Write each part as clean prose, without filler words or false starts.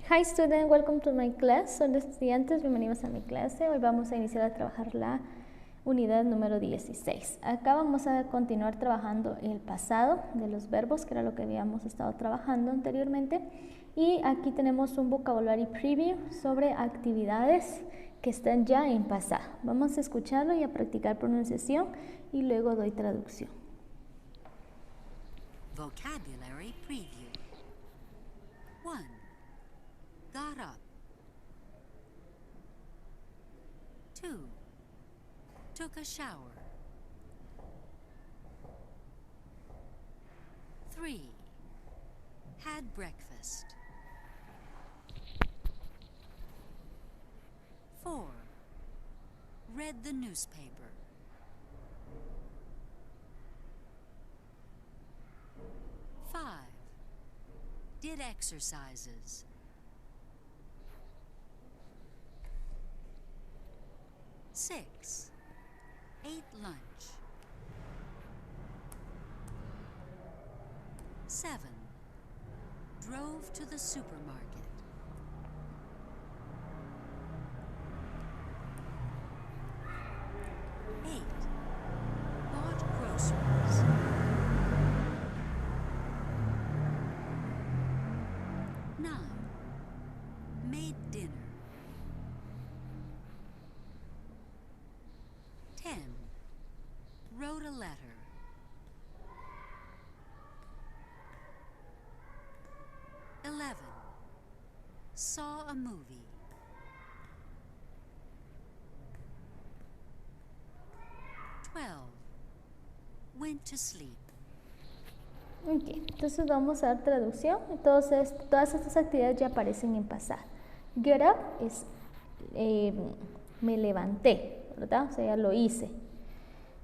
Hi students, welcome to my class. Hola estudiantes, bienvenidos a mi clase. Hoy vamos a iniciar a trabajar la unidad número 16. Acá vamos a continuar trabajando el pasado de los verbos, que era lo que habíamos estado trabajando anteriormente. Y aquí tenemos un vocabulario preview sobre actividades que están ya en pasado. Vamos a escucharlo y a practicar pronunciación y luego doy traducción. Vocabulary preview. 1. Got up. 2. Took a shower. 3. Had breakfast. 4. Read the newspaper. 5. Did exercises. 6. Ate lunch. 7. Drove to the supermarket. 8. Bought groceries. 9. Made dinner. 10. Wrote a letter. 11. Saw a movie. 12. Went to sleep. Ok, entonces vamos a dar traducción. Entonces, todas estas actividades ya aparecen en pasado. Get up es me levanté, ¿verdad? O sea, ya lo hice.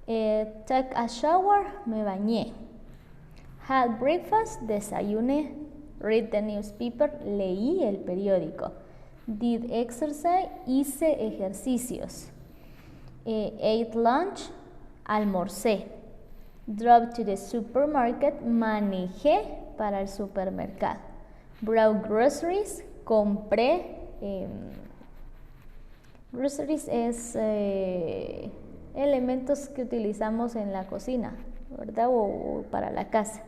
Take a shower, me bañé. Had breakfast, desayuné. Read the newspaper, leí el periódico. Did exercise, hice ejercicios. Ate lunch, almorcé. Drove to the supermarket, manejé para el supermercado. Brought groceries, compré. Groceries es elementos que utilizamos en la cocina, ¿verdad? O para la casa.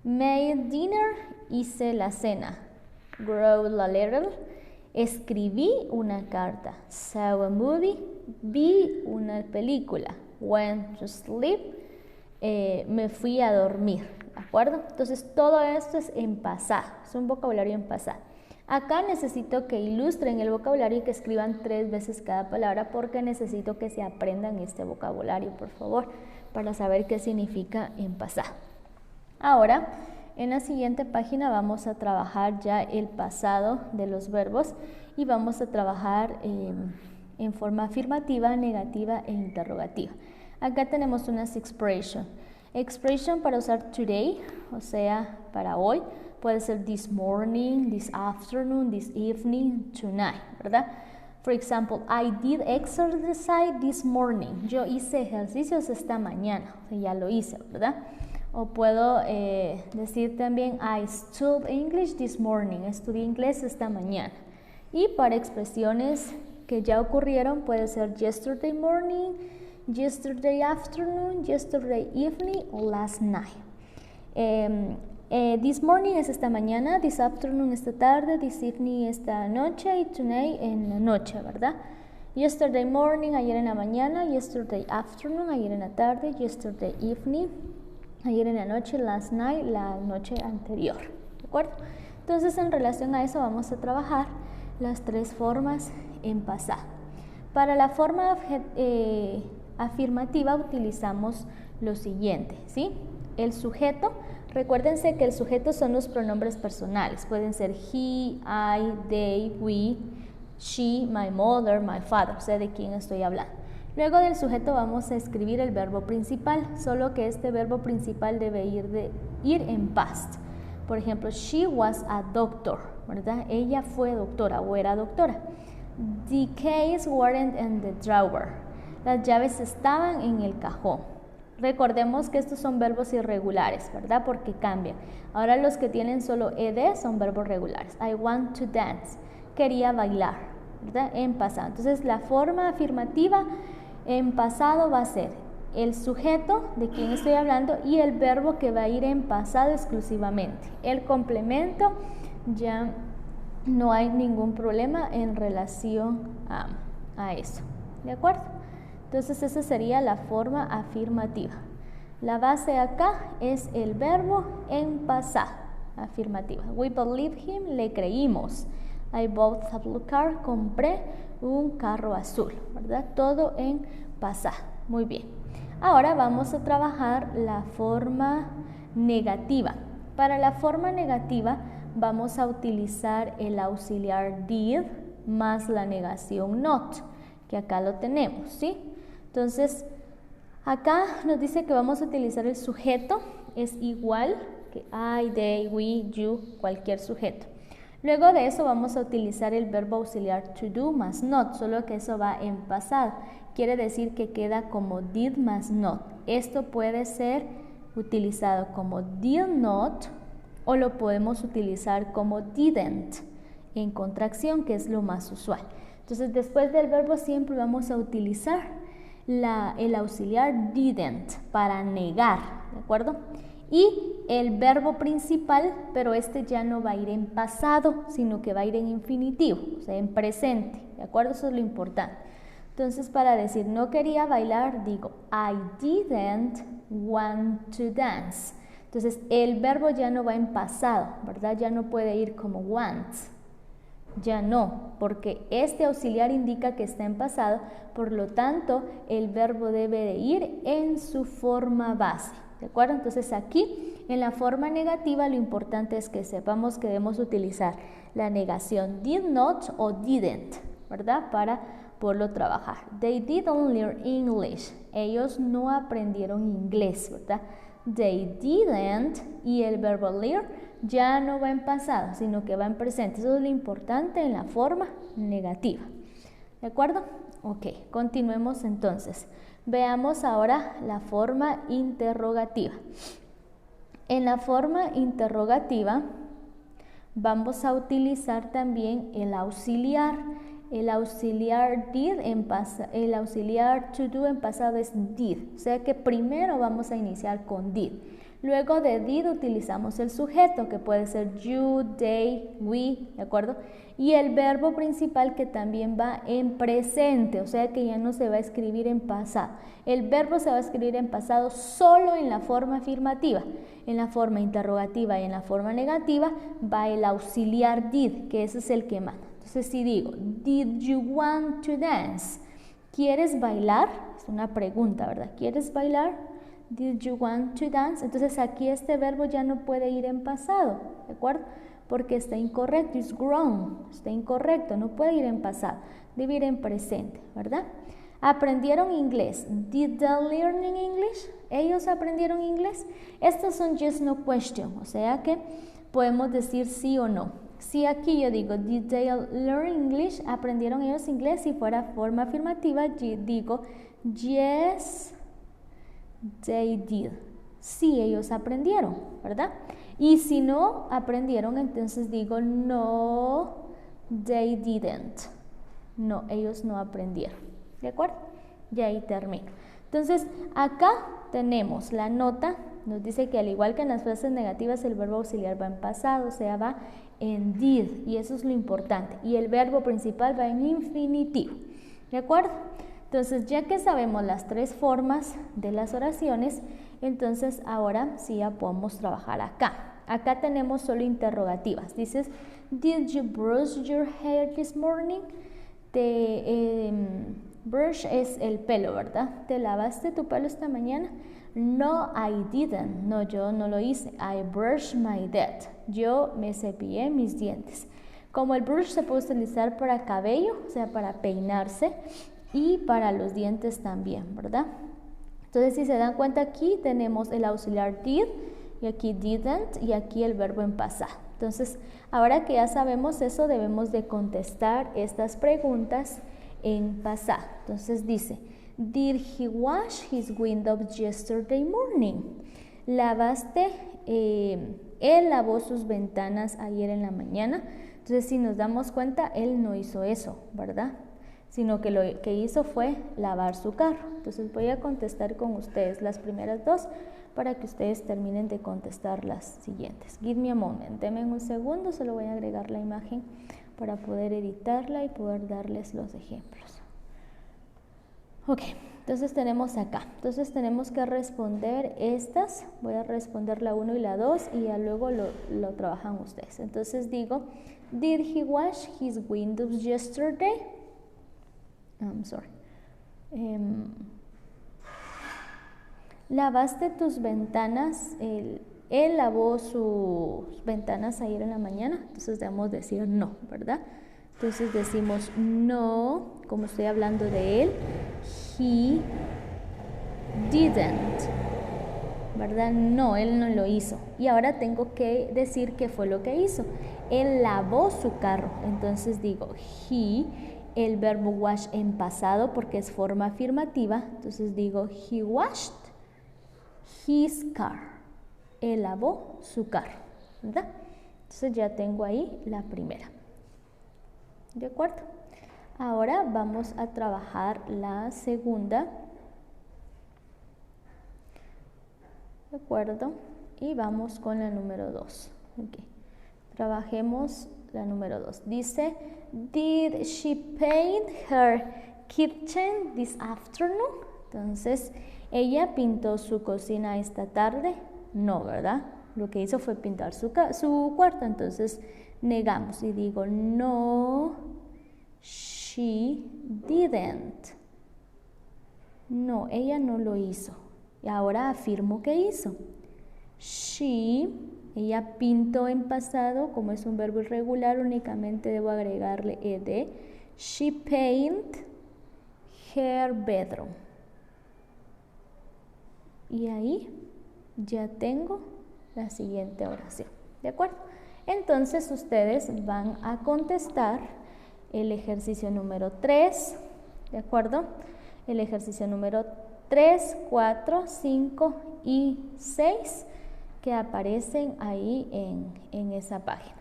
Made dinner, hice la cena. Wrote a letter, escribí una carta. Saw a movie, vi una película. Went to sleep, me fui a dormir, ¿de acuerdo? Entonces todo esto es en pasado, es un vocabulario en pasado. Acá necesito que ilustren el vocabulario y que escriban 3 veces cada palabra porque necesito que se aprendan este vocabulario, por favor, para saber qué significa en pasado. Ahora, en la siguiente página vamos a trabajar ya el pasado de los verbos y vamos a trabajar en forma afirmativa, negativa e interrogativa. Acá tenemos unas expressions. Expression para usar today, o sea, para hoy, puede ser this morning, this afternoon, this evening, tonight, ¿verdad? For example, I did exercise this morning. Yo hice ejercicios esta mañana, o sea, ya lo hice, ¿verdad? O puedo decir también I studied English this morning. Estudié inglés esta mañana. Y para expresiones que ya ocurrieron puede ser yesterday morning, yesterday afternoon, yesterday evening o last night. This morning es esta mañana, this afternoon esta tarde, this evening esta noche y tonight en la noche, ¿verdad? Yesterday morning, ayer en la mañana, yesterday afternoon, ayer en la tarde, yesterday evening, ayer en la noche, last night, la noche anterior, ¿de acuerdo? Entonces, en relación a eso vamos a trabajar las 3 formas en pasado. Para la forma afirmativa utilizamos lo siguiente, ¿sí? El sujeto, recuérdense que el sujeto son los pronombres personales, pueden ser he, I, they, we, she, my mother, my father, o sea, de quién estoy hablando. Luego del sujeto vamos a escribir el verbo principal, solo que este verbo principal debe ir en past. Por ejemplo, she was a doctor, ¿verdad? Ella fue doctora o era doctora. The keys weren't in the drawer. Las llaves estaban en el cajón. Recordemos que estos son verbos irregulares, ¿verdad? Porque cambian. Ahora los que tienen solo ed son verbos regulares. I want to dance. Quería bailar, ¿verdad? En pasado. Entonces la forma afirmativa en pasado va a ser el sujeto de quien estoy hablando y el verbo que va a ir en pasado exclusivamente. El complemento ya no hay ningún problema en relación a eso. ¿De acuerdo? Entonces esa sería la forma afirmativa. La base acá es el verbo en pasado, afirmativa. We believe him, le creímos. I bought a blue car, compré un carro azul, ¿verdad? Todo en pasado. Muy bien. Ahora vamos a trabajar la forma negativa. Para la forma negativa vamos a utilizar el auxiliar did más la negación not, que acá lo tenemos, ¿sí? Entonces, acá nos dice que vamos a utilizar el sujeto, es igual que I, they, we, you, cualquier sujeto. Luego de eso vamos a utilizar el verbo auxiliar to do más not, solo que eso va en pasado. Quiere decir que queda como did más not. Esto puede ser utilizado como did not o lo podemos utilizar como didn't en contracción, que es lo más usual. Entonces, después del verbo siempre vamos a utilizar el auxiliar didn't para negar, ¿de acuerdo? Y el verbo principal, pero este ya no va a ir en pasado, sino que va a ir en infinitivo, o sea, en presente, ¿de acuerdo? Eso es lo importante. Entonces, para decir no quería bailar, digo I didn't want to dance. Entonces, el verbo ya no va en pasado, ¿verdad? Ya no puede ir como wants. Ya no, porque este auxiliar indica que está en pasado, por lo tanto, el verbo debe de ir en su forma base, ¿de acuerdo? Entonces aquí, en la forma negativa, lo importante es que sepamos que debemos utilizar la negación did not o didn't, ¿verdad? Para poderlo trabajar. They didn't learn English. Ellos no aprendieron inglés, ¿verdad? They didn't, y el verbo learn ya no va en pasado, sino que va en presente. Eso es lo importante en la forma negativa. ¿De acuerdo? Ok, continuemos entonces. Veamos ahora la forma interrogativa. En la forma interrogativa vamos a utilizar también el auxiliar. El auxiliar did el auxiliar to do en pasado es did. O sea que primero vamos a iniciar con did. Luego de did utilizamos el sujeto, que puede ser you, they, we, ¿de acuerdo? Y el verbo principal, que también va en presente, o sea que ya no se va a escribir en pasado. El verbo se va a escribir en pasado solo en la forma afirmativa. En la forma interrogativa y en la forma negativa va el auxiliar did, que ese es el que manda. Entonces si digo, did you want to dance? ¿Quieres bailar? Es una pregunta, ¿verdad? ¿Quieres bailar? Did you want to dance? Entonces aquí este verbo ya no puede ir en pasado, ¿de acuerdo? Porque está incorrecto, it's grown, está incorrecto, no puede ir en pasado, debe ir en presente, ¿verdad? ¿Aprendieron inglés? Did they learn English? ¿Ellos aprendieron inglés? Estas son just no question, o sea que podemos decir sí o no. Si aquí yo digo, did they learn English? ¿Aprendieron ellos inglés? Si fuera forma afirmativa, digo, yes, they did. Sí, ellos aprendieron, ¿verdad? Y si no aprendieron, entonces digo, no, they didn't. No, ellos no aprendieron. ¿De acuerdo? Y ahí termino. Entonces, acá tenemos la nota. Nos dice que al igual que en las frases negativas, el verbo auxiliar va en pasado, o sea, va en did. Y eso es lo importante. Y el verbo principal va en infinitivo. ¿De acuerdo? Entonces, ya que sabemos las tres formas de las oraciones, entonces ahora sí ya podemos trabajar acá. Acá tenemos solo interrogativas. Dices, did you brush your hair this morning? Brush es el pelo, ¿verdad? ¿Te lavaste tu pelo esta mañana? No, I didn't. No, yo no lo hice. I brushed my teeth. Yo me cepillé mis dientes. Como el brush se puede utilizar para cabello, o sea, para peinarse, y para los dientes también, ¿verdad? Entonces, si se dan cuenta, aquí tenemos el auxiliar did, y aquí didn't, y aquí el verbo en pasado. Entonces, ahora que ya sabemos eso, debemos de contestar estas preguntas en pasado. Entonces dice, Did he wash his windows yesterday morning? Lavaste, él lavó sus ventanas ayer en la mañana. Entonces, si nos damos cuenta, él no hizo eso, ¿verdad? Sino que lo que hizo fue lavar su carro. Entonces, voy a contestar con ustedes las primeras dos para que ustedes terminen de contestar las siguientes. Give me a moment. Denme un segundo, solo voy a agregar la imagen para poder editarla y poder darles los ejemplos. Ok, entonces tenemos acá. Entonces tenemos que responder estas. Voy a responder la 1 y la 2 y ya luego lo trabajan ustedes. Entonces digo, did he wash his windows yesterday? I'm sorry. ¿Lavaste tus ventanas? Él lavó sus ventanas ayer en la mañana. Entonces debemos decir no, ¿verdad? Entonces decimos no, como estoy hablando de él. He didn't, ¿verdad? No, él no lo hizo. Y ahora tengo que decir qué fue lo que hizo. Él lavó su carro. Entonces digo he, el verbo wash en pasado porque es forma afirmativa. Entonces digo he washed his car. Él lavó su carro, ¿verdad? Entonces ya tengo ahí la primera. ¿De acuerdo? Ahora vamos a trabajar la segunda. ¿De acuerdo? Y vamos con la número 2. Okay. Trabajemos la número 2. Dice, did she paint her kitchen this afternoon? Entonces, ¿ella pintó su cocina esta tarde? No, ¿verdad? Lo que hizo fue pintar su cuarto. Entonces, negamos y digo, no, she didn't. No, ella no lo hizo. Y ahora afirmo que hizo. She, ella pintó en pasado, como es un verbo irregular, únicamente debo agregarle ed. She painted her bedroom. Y ahí ya tengo la siguiente oración. ¿De acuerdo? Entonces ustedes van a contestar el ejercicio número 3. ¿De acuerdo? El ejercicio número 3, 4, 5 y 6 que aparecen ahí en esa página.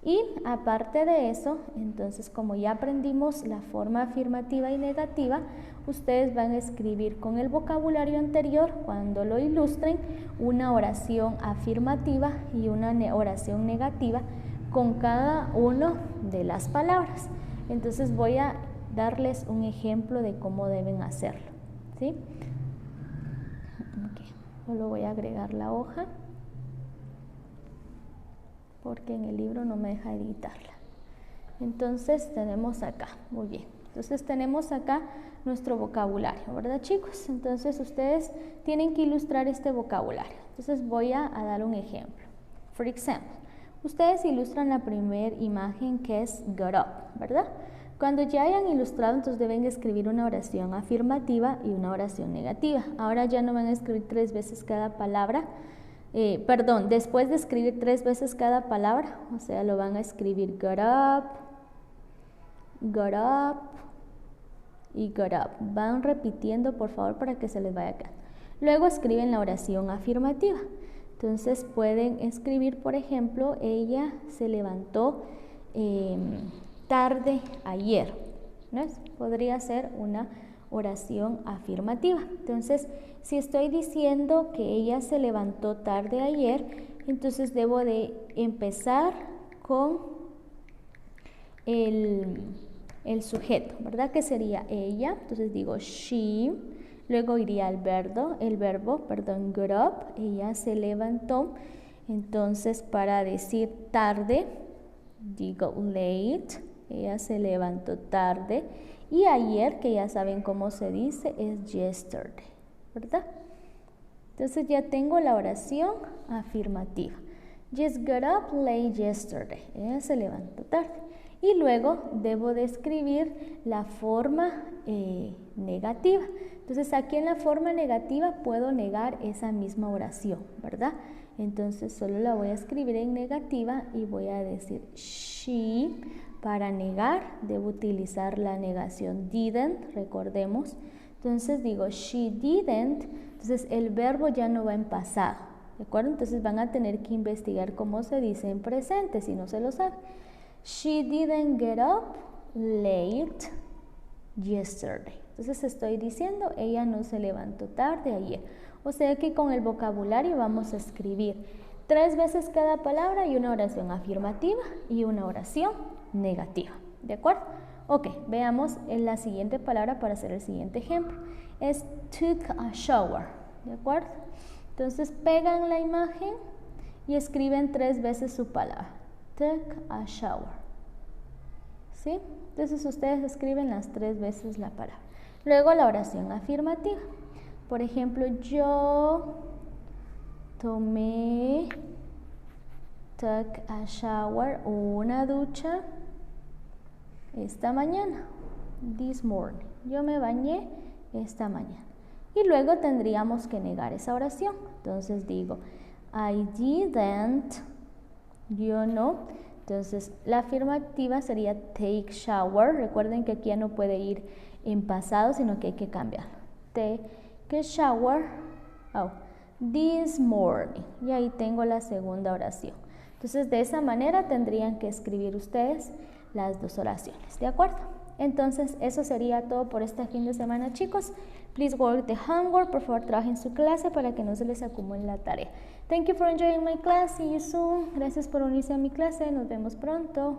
Y aparte de eso, entonces como ya aprendimos la forma afirmativa y negativa, ustedes van a escribir con el vocabulario anterior, cuando lo ilustren, una oración afirmativa y una oración negativa con cada una de las palabras. Entonces voy a darles un ejemplo de cómo deben hacerlo, ¿sí? Okay. Solo voy a agregar la hoja porque en el libro no me deja editarla. Entonces tenemos acá, muy bien. Entonces tenemos acá nuestro vocabulario, ¿verdad, chicos? Entonces ustedes tienen que ilustrar este vocabulario. Entonces voy a dar un ejemplo. For example, ustedes ilustran la primera imagen que es got up, ¿verdad? Cuando ya hayan ilustrado, entonces deben escribir una oración afirmativa y una oración negativa. Ahora ya no van a escribir 3 veces cada palabra. Después de escribir 3 veces cada palabra, o sea, lo van a escribir got up y got up. Van repitiendo, por favor, para que se les vaya acá. Luego escriben la oración afirmativa. Entonces pueden escribir, por ejemplo, ella se levantó tarde ayer, ¿no? Podría ser una oración afirmativa. Entonces, si estoy diciendo que ella se levantó tarde ayer, entonces debo de empezar con el sujeto, ¿verdad? Que sería ella. Entonces digo she, luego iría el verbo, got up, ella se levantó. Entonces, para decir tarde, digo late, ella se levantó tarde. Y ayer, que ya saben cómo se dice, es yesterday, ¿verdad? Entonces ya tengo la oración afirmativa. Jess got up late yesterday. Ella se levantó tarde. Y luego debo de escribir la forma negativa. Entonces aquí en la forma negativa puedo negar esa misma oración, ¿verdad? Entonces solo la voy a escribir en negativa y voy a decir she. Para negar debo utilizar la negación didn't, recordemos. Entonces digo she didn't, entonces el verbo ya no va en pasado, ¿de acuerdo? Entonces van a tener que investigar cómo se dice en presente si no se lo saben. She didn't get up late yesterday. Entonces estoy diciendo ella no se levantó tarde ayer. O sea que con el vocabulario vamos a escribir 3 veces cada palabra y una oración afirmativa y una oración negativa, ¿de acuerdo? Ok, veamos en la siguiente palabra para hacer el siguiente ejemplo. Es took a shower, ¿de acuerdo? Entonces pegan la imagen y escriben 3 veces su palabra. Took a shower. ¿Sí? Entonces ustedes escriben las 3 veces la palabra. Luego la oración afirmativa. Por ejemplo, yo tomé, took a shower, una ducha esta mañana, this morning. Yo me bañé esta mañana. Y luego tendríamos que negar esa oración. Entonces digo, I didn't, yo no. Entonces la afirmativa sería take shower. Recuerden que aquí ya no puede ir en pasado, sino que hay que cambiarlo. Take a shower, this morning. Y ahí tengo la segunda oración. Entonces de esa manera tendrían que escribir ustedes las 2 oraciones, ¿de acuerdo? Entonces eso sería todo por este fin de semana, chicos. Please work the homework. Por favor, trabajen su clase para que no se les acumule la tarea. Thank you for enjoying my class. See you soon. Gracias por unirse a mi clase. Nos vemos pronto.